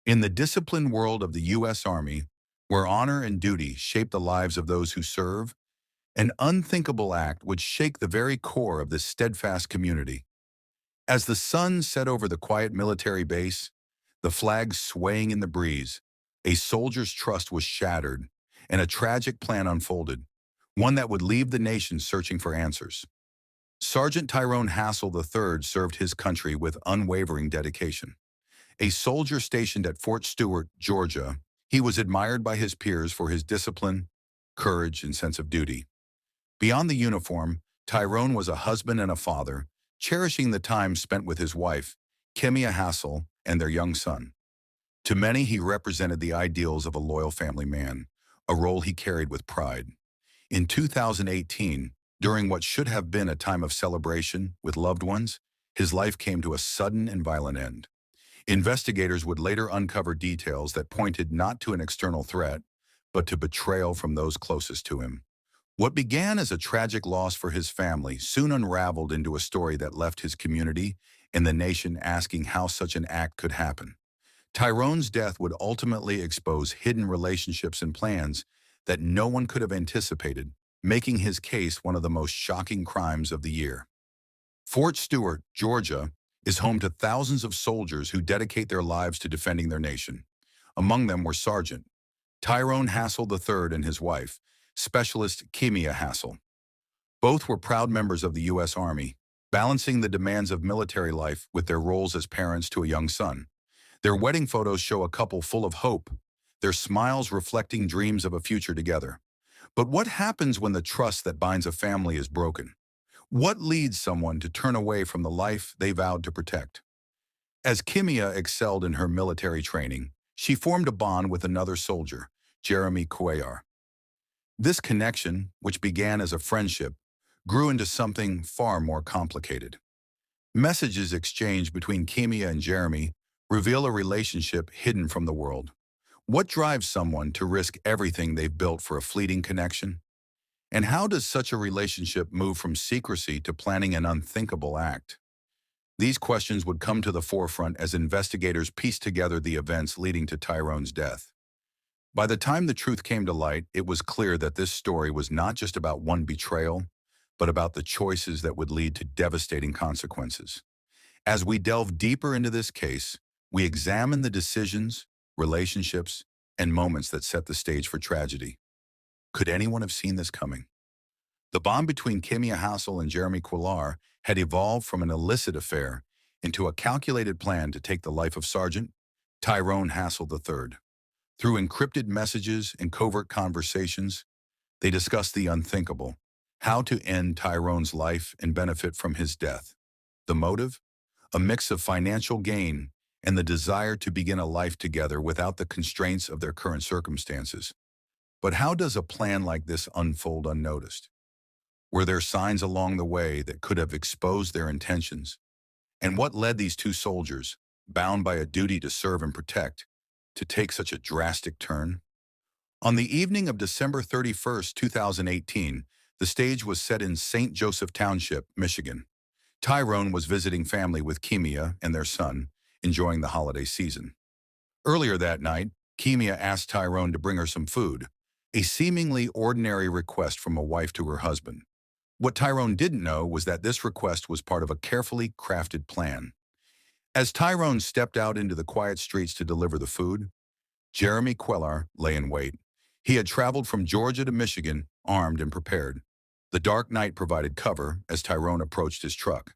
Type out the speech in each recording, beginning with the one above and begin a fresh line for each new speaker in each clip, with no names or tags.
In the disciplined world of the U.S. Army, where honor and duty shape the lives of those who serve, an unthinkable act would shake the very core of this steadfast community. As the sun set over the quiet military base, the flag swaying in the breeze, a soldier's trust was shattered, and a tragic plan unfolded, one that would leave the nation searching for answers. Sergeant Tyrone Hassel III served his country with unwavering dedication. A soldier stationed at Fort Stewart, Georgia, he was admired by his peers for his discipline, courage, and sense of duty. Beyond the uniform, Tyrone was a husband and a father, cherishing the time spent with his wife, Kimia Hassel, and their young son. To many, he represented the ideals of a loyal family man, a role he carried with pride. In 2018, during what should have been a time of celebration with loved ones, his life came to a sudden and violent end. Investigators would later uncover details that pointed not to an external threat, but to betrayal from those closest to him. What began as a tragic loss for his family soon unraveled into a story that left his community and the nation asking how such an act could happen. Tyrone's death would ultimately expose hidden relationships and plans that no one could have anticipated, making his case one of the most shocking crimes of the year. Fort Stewart, Georgia, is home to thousands of soldiers who dedicate their lives to defending their nation. Among them were Sergeant Tyrone Hassel III and his wife, Specialist Kimia Hassel. Both were proud members of the U.S. Army, balancing the demands of military life with their roles as parents to a young son. Their wedding photos show a couple full of hope, their smiles reflecting dreams of a future together. But what happens when the trust that binds a family is broken? What leads someone to turn away from the life they vowed to protect? As Kimia excelled in her military training, she formed a bond with another soldier, Jeremy Cuellar. This connection, which began as a friendship, grew into something far more complicated. Messages exchanged between Kimia and Jeremy reveal a relationship hidden from the world. What drives someone to risk everything they've built for a fleeting connection? And how does such a relationship move from secrecy to planning an unthinkable act? These questions would come to the forefront as investigators pieced together the events leading to Tyrone's death. By the time the truth came to light, it was clear that this story was not just about one betrayal, but about the choices that would lead to devastating consequences. As we delve deeper into this case, we examine the decisions, relationships, and moments that set the stage for tragedy. Could anyone have seen this coming? The bond between Kimia Hassel and Jeremy Cuellar had evolved from an illicit affair into a calculated plan to take the life of Sergeant Tyrone Hassel III. Through encrypted messages and covert conversations, they discussed the unthinkable, how to end Tyrone's life and benefit from his death. The motive? A mix of financial gain and the desire to begin a life together without the constraints of their current circumstances. But how does a plan like this unfold unnoticed? Were there signs along the way that could have exposed their intentions? And what led these two soldiers, bound by a duty to serve and protect, to take such a drastic turn? On the evening of December 31st, 2018, the stage was set in St. Joseph Township, Michigan. Tyrone was visiting family with Kimia and their son, enjoying the holiday season. Earlier that night, Kimia asked Tyrone to bring her some food, a seemingly ordinary request from a wife to her husband. What Tyrone didn't know was that this request was part of a carefully crafted plan. As Tyrone stepped out into the quiet streets to deliver the food, Jeremy Cuellar lay in wait. He had traveled from Georgia to Michigan, armed and prepared. The dark night provided cover as Tyrone approached his truck.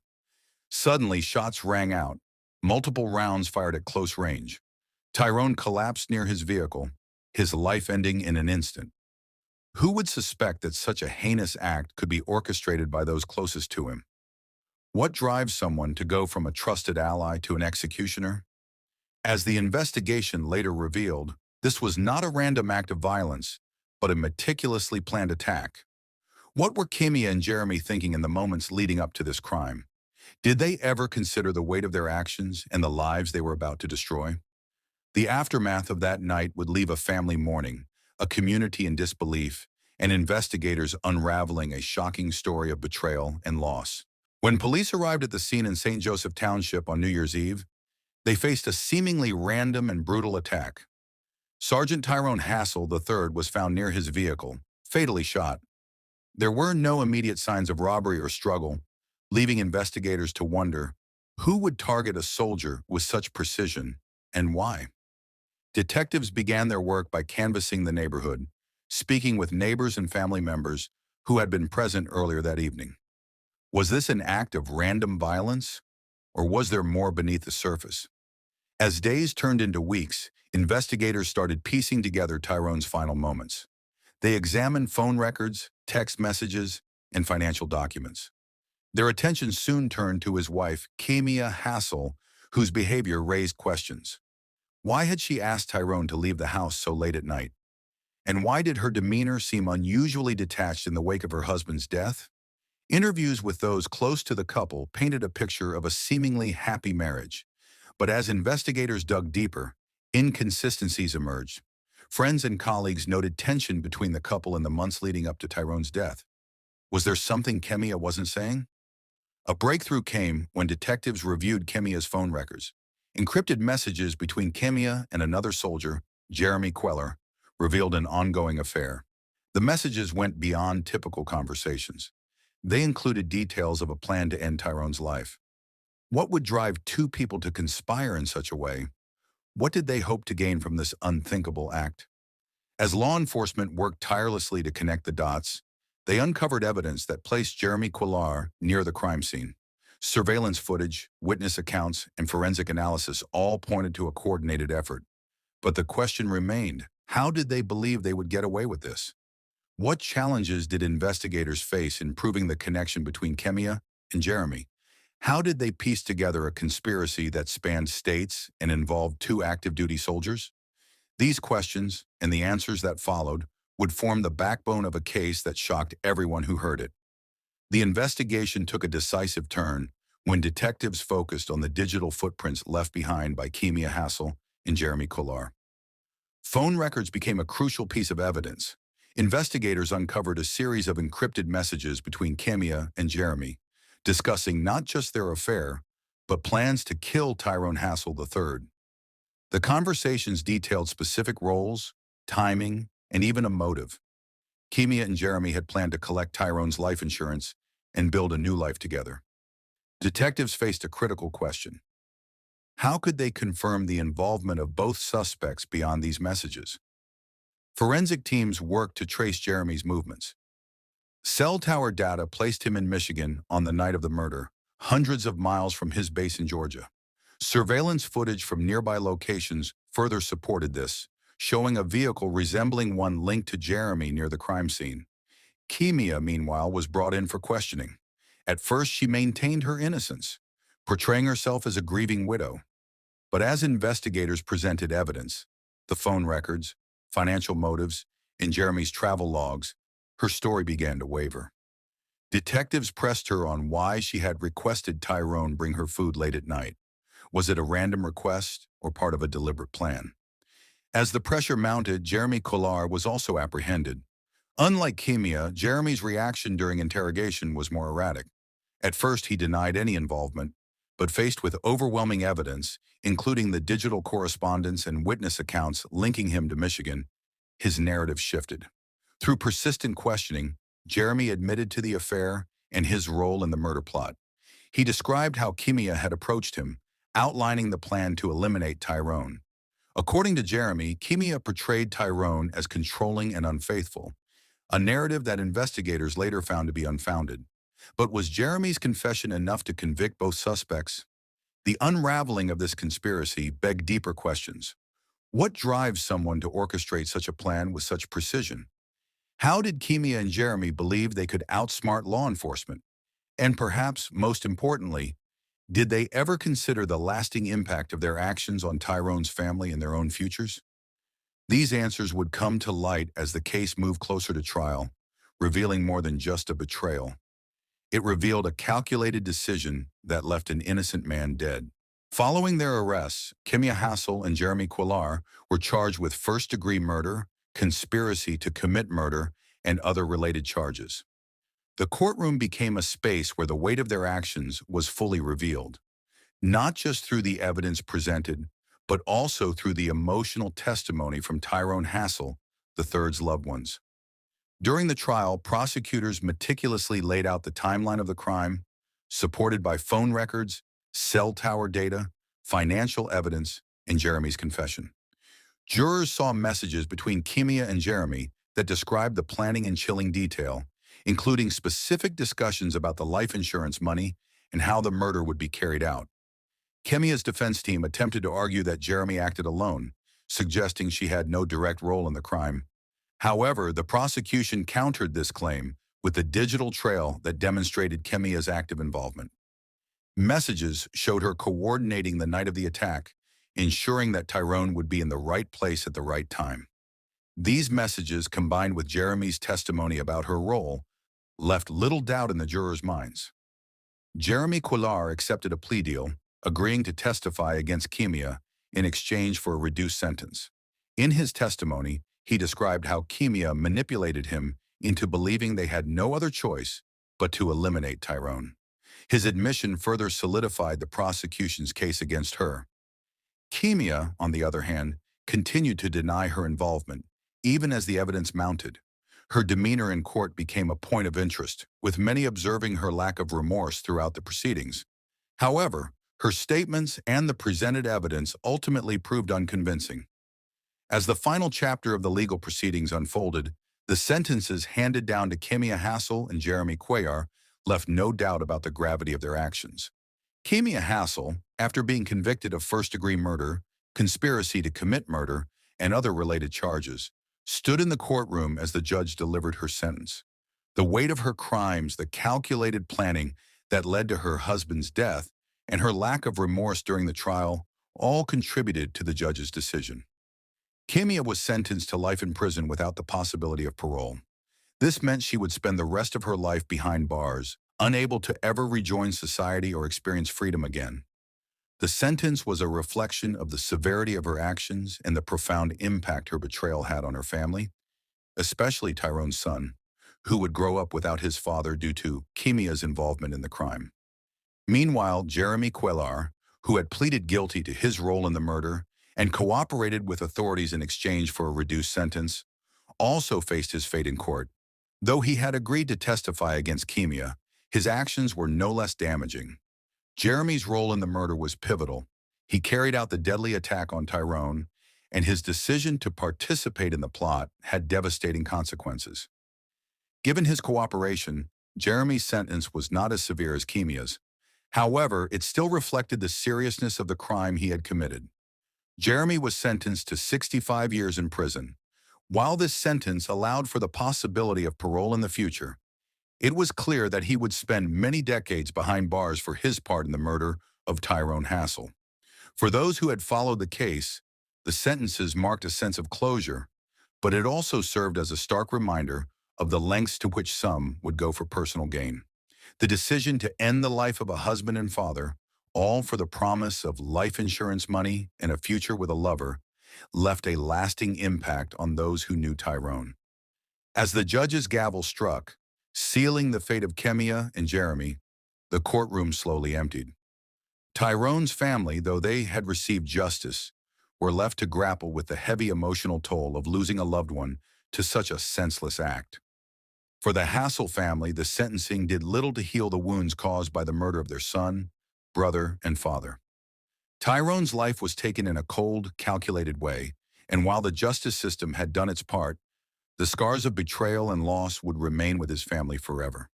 Suddenly, shots rang out, multiple rounds fired at close range. Tyrone collapsed near his vehicle, his life ending in an instant. Who would suspect that such a heinous act could be orchestrated by those closest to him? What drives someone to go from a trusted ally to an executioner? As the investigation later revealed, this was not a random act of violence, but a meticulously planned attack. What were Kimia and Jeremy thinking in the moments leading up to this crime? Did they ever consider the weight of their actions and the lives they were about to destroy? The aftermath of that night would leave a family mourning, a community in disbelief, and investigators unraveling a shocking story of betrayal and loss. When police arrived at the scene in St. Joseph Township on New Year's Eve, They faced a seemingly random and brutal attack. Sergeant Tyrone Hassel III was found near his vehicle, fatally shot. There were no immediate signs of robbery or struggle, leaving investigators to wonder who would target a soldier with such precision and why. Detectives began their work by canvassing the neighborhood, speaking with neighbors and family members who had been present earlier that evening. Was this an act of random violence, or was there more beneath the surface? As days turned into weeks, investigators started piecing together Tyrone's final moments. They examined phone records, text messages, and financial documents. Their attention soon turned to his wife, Kemia Hassel, whose behavior raised questions. Why had she asked Tyrone to leave the house so late at night? And why did her demeanor seem unusually detached in the wake of her husband's death? Interviews with those close to the couple painted a picture of a seemingly happy marriage. But as investigators dug deeper, inconsistencies emerged. Friends and colleagues noted tension between the couple in the months leading up to Tyrone's death. Was there something Kemia wasn't saying? A breakthrough came when detectives reviewed Kemia's phone records. Encrypted messages between Kemia and another soldier, Jeremy Queller, revealed an ongoing affair. The messages went beyond typical conversations. They included details of a plan to end Tyrone's life. What would drive two people to conspire in such a way? What did they hope to gain from this unthinkable act? As law enforcement worked tirelessly to connect the dots, they uncovered evidence that placed Jeremy Queller near the crime scene. Surveillance footage, witness accounts, and forensic analysis all pointed to a coordinated effort. But the question remained, how did they believe they would get away with this? What challenges did investigators face in proving the connection between Kemia and Jeremy? How did they piece together a conspiracy that spanned states and involved two active duty soldiers? These questions, and the answers that followed, would form the backbone of a case that shocked everyone who heard it. The investigation took a decisive turn when detectives focused on the digital footprints left behind by Kemia Hassel and Jeremy Queller. Phone records became a crucial piece of evidence. Investigators uncovered a series of encrypted messages between Kemia and Jeremy, discussing not just their affair, but plans to kill Tyrone Hassel III. The conversations detailed specific roles, timing, and even a motive. Kemia and Jeremy had planned to collect Tyrone's life insurance and build a new life together. Detectives faced a critical question. How could they confirm the involvement of both suspects beyond these messages? Forensic teams worked to trace Jeremy's movements. Cell tower data placed him in Michigan on the night of the murder, hundreds of miles from his base in Georgia. Surveillance footage from nearby locations further supported this, showing a vehicle resembling one linked to Jeremy near the crime scene. Kemia, meanwhile, was brought in for questioning. At first, she maintained her innocence, portraying herself as a grieving widow. But as investigators presented evidence, the phone records, financial motives, and Jeremy's travel logs, her story began to waver. Detectives pressed her on why she had requested Tyrone bring her food late at night. Was it a random request or part of a deliberate plan? As the pressure mounted, Jeremy Queller was also apprehended. Unlike Kemia, Jeremy's reaction during interrogation was more erratic. At first, he denied any involvement, but faced with overwhelming evidence, including the digital correspondence and witness accounts linking him to Michigan, his narrative shifted. Through persistent questioning, Jeremy admitted to the affair and his role in the murder plot. He described how Kemia had approached him, outlining the plan to eliminate Tyrone. According to Jeremy, Kemia portrayed Tyrone as controlling and unfaithful, a narrative that investigators later found to be unfounded. But was Jeremy's confession enough to convict both suspects? The unraveling of this conspiracy begged deeper questions. What drives someone to orchestrate such a plan with such precision? How did Kemia and Jeremy believe they could outsmart law enforcement? And perhaps, most importantly, did they ever consider the lasting impact of their actions on Tyrone's family and their own futures? These answers would come to light as the case moved closer to trial, revealing more than just a betrayal. It revealed a calculated decision that left an innocent man dead. Following their arrests, Kemia Hassel and Jeremy Queller were charged with first-degree murder, conspiracy to commit murder, and other related charges. The courtroom became a space where the weight of their actions was fully revealed. not just through the evidence presented, but also through the emotional testimony from Tyrone Hassel, the third's loved ones. During the trial, prosecutors meticulously laid out the timeline of the crime, supported by phone records, cell tower data, financial evidence, and Jeremy's confession. Jurors saw messages between Kimia and Jeremy that described the planning in chilling detail, including specific discussions about the life insurance money and how the murder would be carried out. Kimia's defense team attempted to argue that Jeremy acted alone, suggesting she had no direct role in the crime. However, the prosecution countered this claim with a digital trail that demonstrated Kimia's active involvement. Messages showed her coordinating the night of the attack, ensuring that Tyrone would be in the right place at the right time. These messages, combined with Jeremy's testimony about her role, left little doubt in the jurors' minds. Jeremy Quillar accepted a plea deal, agreeing to testify against Kimia in exchange for a reduced sentence. In his testimony, he described how Kimia manipulated him into believing they had no other choice but to eliminate Tyrone. His admission further solidified the prosecution's case against her. Kimia, on the other hand, continued to deny her involvement, even as the evidence mounted. Her demeanor in court became a point of interest, with many observing her lack of remorse throughout the proceedings. However, her statements and the presented evidence ultimately proved unconvincing. As the final chapter of the legal proceedings unfolded, the sentences handed down to Kimia Hassel and Jeremy Cuellar left no doubt about the gravity of their actions. Kimia Hassel, after being convicted of first-degree murder, conspiracy to commit murder, and other related charges, stood in the courtroom as the judge delivered her sentence. The weight of her crimes, the calculated planning that led to her husband's death, and her lack of remorse during the trial all contributed to the judge's decision. Kimia was sentenced to life in prison without the possibility of parole. This meant she would spend the rest of her life behind bars, unable to ever rejoin society or experience freedom again. The sentence was a reflection of the severity of her actions and the profound impact her betrayal had on her family, especially Tyrone's son, who would grow up without his father due to Kimia's involvement in the crime. Meanwhile, Jeremy Cuellar, who had pleaded guilty to his role in the murder and cooperated with authorities in exchange for a reduced sentence, also faced his fate in court. Though he had agreed to testify against Kimia, his actions were no less damaging. Jeremy's role in the murder was pivotal. He carried out the deadly attack on Tyrone, and his decision to participate in the plot had devastating consequences. Given his cooperation, Jeremy's sentence was not as severe as Kimia's. However, it still reflected the seriousness of the crime he had committed. Jeremy was sentenced to 65 years in prison. While this sentence allowed for the possibility of parole in the future, it was clear that he would spend many decades behind bars for his part in the murder of Tyrone Hassel. For those who had followed the case, the sentences marked a sense of closure, but it also served as a stark reminder of the lengths to which some would go for personal gain. The decision to end the life of a husband and father, all for the promise of life insurance money and a future with a lover, left a lasting impact on those who knew Tyrone. As the judge's gavel struck, sealing the fate of Kimia and Jeremy, the courtroom slowly emptied. Tyrone's family, though they had received justice, were left to grapple with the heavy emotional toll of losing a loved one to such a senseless act. For the Hassel family, the sentencing did little to heal the wounds caused by the murder of their son, brother, and father. Tyrone's life was taken in a cold, calculated way, and while the justice system had done its part, the scars of betrayal and loss would remain with his family forever.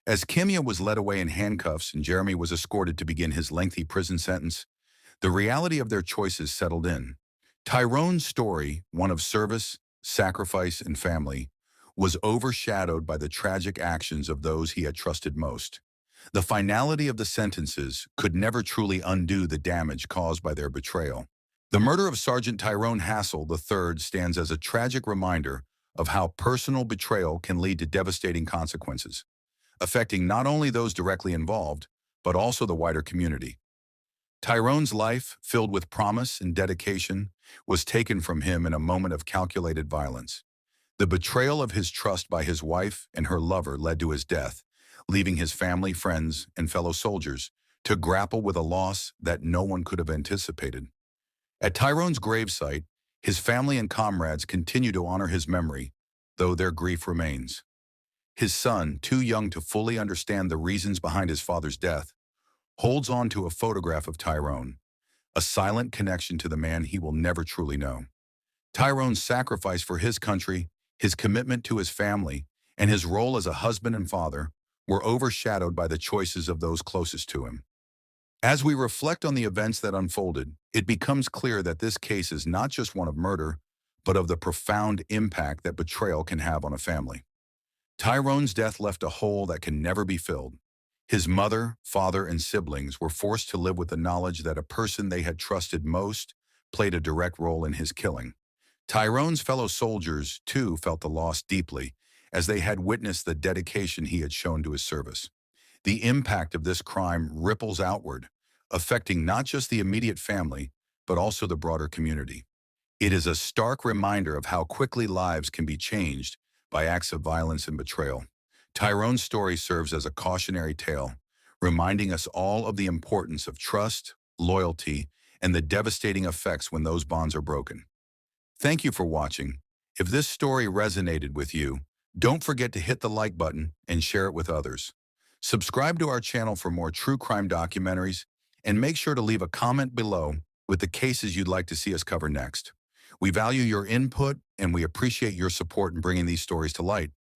As Kimia was led away in handcuffs and Jeremy was escorted to begin his lengthy prison sentence, the reality of their choices settled in. Tyrone's story, one of service, sacrifice, and family, was overshadowed by the tragic actions of those he had trusted most. The finality of the sentences could never truly undo the damage caused by their betrayal. The murder of Sergeant Tyrone Hassel III stands as a tragic reminder of how personal betrayal can lead to devastating consequences, affecting not only those directly involved, but also the wider community. Tyrone's life, filled with promise and dedication, was taken from him in a moment of calculated violence. The betrayal of his trust by his wife and her lover led to his death, leaving his family, friends, and fellow soldiers to grapple with a loss that no one could have anticipated. At Tyrone's gravesite, his family and comrades continue to honor his memory, though their grief remains. His son, too young to fully understand the reasons behind his father's death, holds on to a photograph of Tyrone, a silent connection to the man he will never truly know. Tyrone's sacrifice for his country, his commitment to his family, and his role as a husband and father were overshadowed by the choices of those closest to him. As we reflect on the events that unfolded, it becomes clear that this case is not just one of murder, but of the profound impact that betrayal can have on a family. Tyrone's death left a hole that can never be filled. His mother, father, and siblings were forced to live with the knowledge that a person they had trusted most played a direct role in his killing. Tyrone's fellow soldiers, too, felt the loss deeply, as they had witnessed the dedication he had shown to his service. The impact of this crime ripples outward, affecting not just the immediate family, but also the broader community. It is a stark reminder of how quickly lives can be changed by acts of violence and betrayal. Tyrone's story serves as a cautionary tale, reminding us all of the importance of trust, loyalty, and the devastating effects when those bonds are broken. Thank you for watching. If this story resonated with you, don't forget to hit the like button and share it with others. Subscribe to our channel for more true crime documentaries, and make sure to leave a comment below with the cases you'd like to see us cover next. We value your input, and we appreciate your support in bringing these stories to light.